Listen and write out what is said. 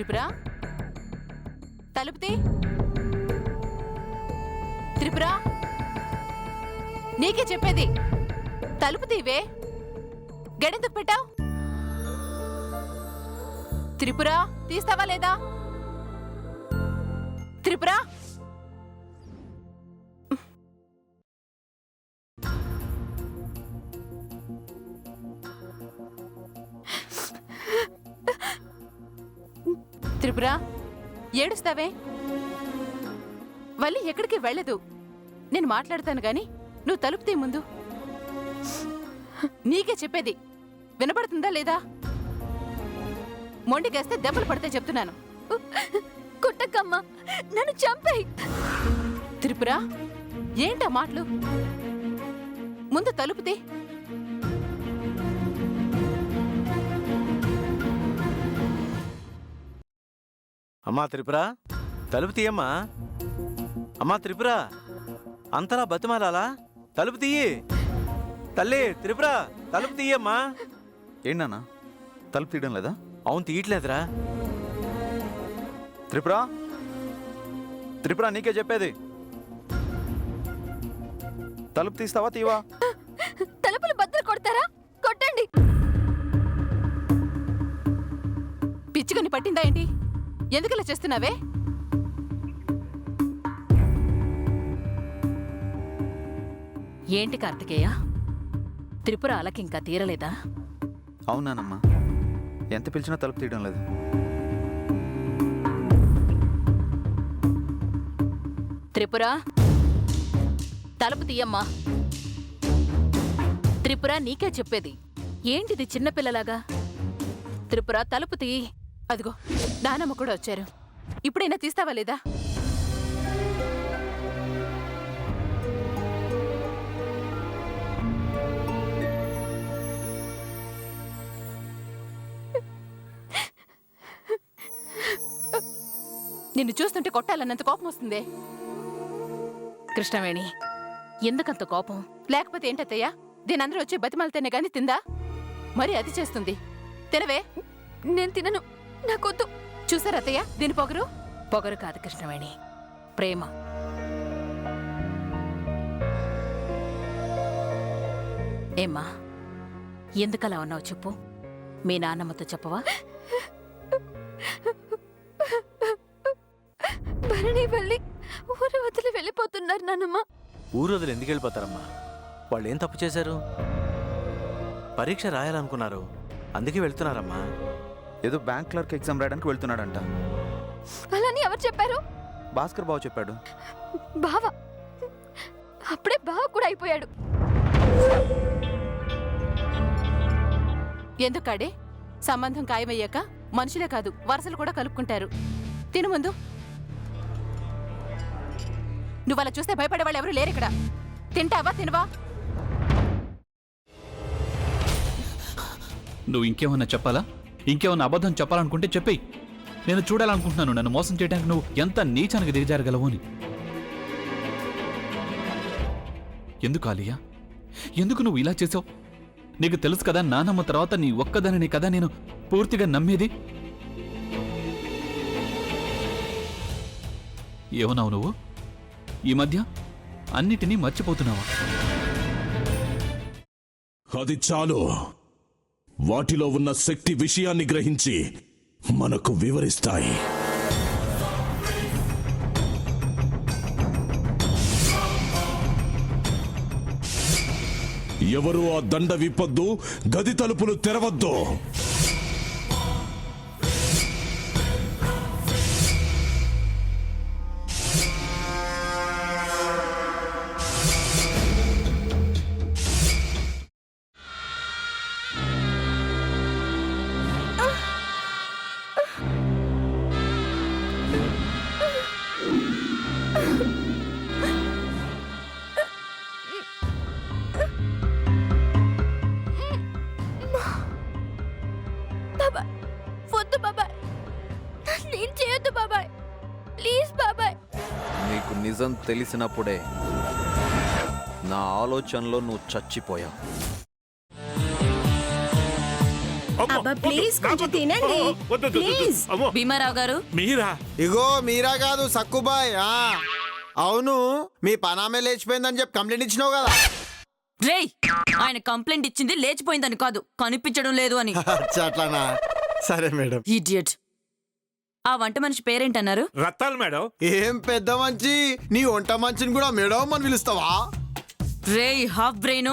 త్రిపుర తలుపు తీ. త్రిపుర నీకే చెప్పేది, తలుపు తీవే. గడెందుకు పెట్టావు? త్రిపుర తీస్తావా లేదా? త్రిపుర త్రిపుర ఏడుస్తావే? వల్లి ఎక్కడికి వెళ్ళదు. నేను మాట్లాడతాను గాని నువ్వు తలుపు తీ ముందు. నీకే చెప్పేది, వినపడుతుందా లేదా? మొండికేస్తే దెబ్బలు పడితే చెప్తున్నాను. కొట్టకమ్మా, నన్ను చంపేయ్. త్రిపుర ఏంటా మాటలు? ముందు తలుపు తీ. అమ్మా త్రిపుర తలుపు తీయమ్మా. అమ్మా త్రిపుర అంతలా బతిమాలాలా? తలుపు తీయి తల్లి. త్రిపుర తలుపు తీయమ్మా. ఏంటన్నా తలుపు తీయడం లేదా? అవును తీయట్లేదురా. త్రిపుర త్రిపుర నీకే చెప్పేది, తలుపు తీస్తావా తీవా? తలుపులు బద్దలు కొడతారా? కొట్టండి. పిచ్చిగని పట్టిందా ఏంటి? ఎందుకు ఇలా చేస్తున్నావే? ఏంటి కార్తికేయ, త్రిపుర అలకింకా తీరలేదా? అవునానమ్మా, ఎంత పిలిచినా తలుపు తీయడం లేదు. త్రిపుర తలుపు తీయమ్మా. త్రిపుర నీకే చెప్పేది, ఏంటిది చిన్నపిల్లలాగా? త్రిపుర తలుపు తీ. అదిగో నానమ్మ కూడా వచ్చారు. ఇప్పుడైనా తీస్తావా లేదా? నిన్ను చూస్తుంటే కొట్టాలన్నంత కోపం వస్తుందే. కృష్ణవేణి, ఎందుకంత కోపం? లేకపోతే ఏంటత్తయ్యా, దీనందరూ వచ్చి బతిమాలితేనే గాని తిందా? మరి అది చేస్తుంది. తినవే. నేను తినను, నాకొద్దు. చూసారా అత్తయ్య దీని పొగరు? పొగరు కాదు కృష్ణవేణి, ప్రేమ. ఏమ్మా, ఎందుకలా ఉన్నావు చెప్పు. మీ నాన్నమ్మతో చెప్పవా? భరణి వల్లి ఊరు వదిలి వెళ్ళిపోతున్నారు నాన్నమ్మ. ఊరు వదిలి ఎందుకు వెళ్ళిపోతారమ్మా? వాళ్ళు ఏం తప్పు చేశారు? పరీక్ష రాయాలనుకున్నారు, అందుకే వెళ్తున్నారమ్మా. ఏదో బ్యాంక్ క్లర్క్ ఎగ్జామ్ రాయడానికి వెళ్తున్నాడంట. అలాని ఎవరు చెప్పారు? భాస్కర్ బావ చెప్పాడు. బావ? అప్పుడే బావ కూడా అయిపోయాడు. ఎందుకాడే? సంబంధం ఖాయమయ్యాక మనుషులే కాదు వరుసలు కూడా కలుపుకుంటారు. తిను ముందు. నువ్వు అలా చూస్తే భయపడే వాళ్ళు ఎవరు లేరు ఇక్కడ. తింటావా తినవా? నువ్వు ఇంకేమన్నా చెప్పాలా? ఇంకేమన్నా అబద్ధం చెప్పాలనుకుంటే చెప్పేయి. నేను చూడాలనుకుంటున్నాను నన్ను మోసం చేయడానికి నువ్వు ఎంత నీచానికి దిగజారగలవు అని. ఎందుకు ఆలియా, ఎందుకు నువ్వు ఇలా చేసావు? నీకు తెలుసు కదా నానమ్మ తర్వాత నీ ఒక్కదానిని కదా నేను పూర్తిగా నమ్మేది. ఏమన్నావు నువ్వు? ఈ మధ్య అన్నిటినీ మర్చిపోతున్నావా? అది చాలు. వాటిలో ఉన్న శక్తి విషయాన్ని గ్రహించి మనకు వివరిస్తాయి. ఎవరు ఆ దండ విప్పొద్దు, గది తలుపులు తెరవద్దు. వద్దు బాబాయ్, నేను చేయొద్దు బాబాయ్, ప్లీజ్ బాబాయ్. నీకు నిజం తెలిసినప్పుడే నా ఆలోచనలో నువ్వు చచ్చిపోయావు. అబ్బా ప్లీజ్ కొంచెం తినండి ప్లీజ్. భీమారావు గారు మీరా? ఇగో మీరా కాదు సక్కుబాయ్. అవును, మీ పనామే లేచిపోయిందని చెప్పి కంప్లైంట్ ఇచ్చినావు కదా. రేయ్, ఆయన కంప్లైంట్ ఇచ్చింది లేచిపోయిందని కాదు, కనిపించడం లేదు అని. అట్లానా? సరే మేడం. ఇడియట్. ఆ వంట మనిషి పేరేంటన్నారు? రత్తాలు మేడం. ఏం పెద్ద మంచి, నీ వంట మంచిని కూడా మేడం అని పిలుస్తావా? రేయ్ హాఫ్ బ్రెయిన్,